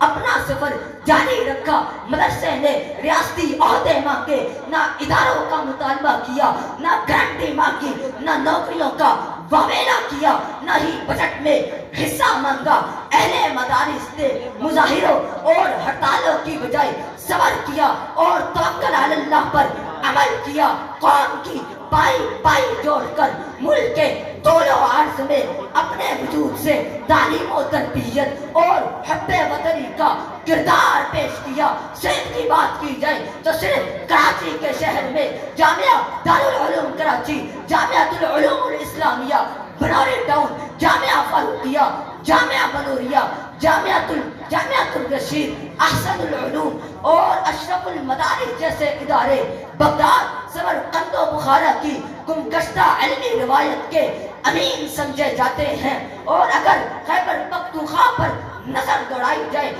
اپنا سفر جاری رکھا. مدرسے نے ریاستی عہدے مانگے، نہ اداروں کا مطالبہ کیا، نہ گارنٹی مانگی، نہ نوکریوں کا واویلا کیا، نہ ہی بجٹ میں حصہ مانگا. اہل مدارس نے مظاہروں اور ہڑتالوں کی بجائے صبر کیا اور توکل علی اللہ پر عمل کیا. قوم کی پائی پائی جوڑ کر ملک کے طول و عرض میں اپنے وجود سے تعلیم و تربیت اور حب وطنی کا کردار پیش کیا. صحت کی بات کی جائے تو صرف کراچی کے شہر میں جامعہ دارالعلوم کراچی، جامعۃ العلوم الاسلامیہ بنوری ٹاؤن، جامعہ فاروقیہ، جامعہ بنوریا، جامعۃ الرشید، احسن العلوم اور اشرف المدارس جیسے ادارے بغداد، سمرقند و بخارا کی گم گشتہ علمی روایت کے امین سمجھے جاتے ہیں. اور اگر خیبر پختونخوا پر نظر دوڑائی جائے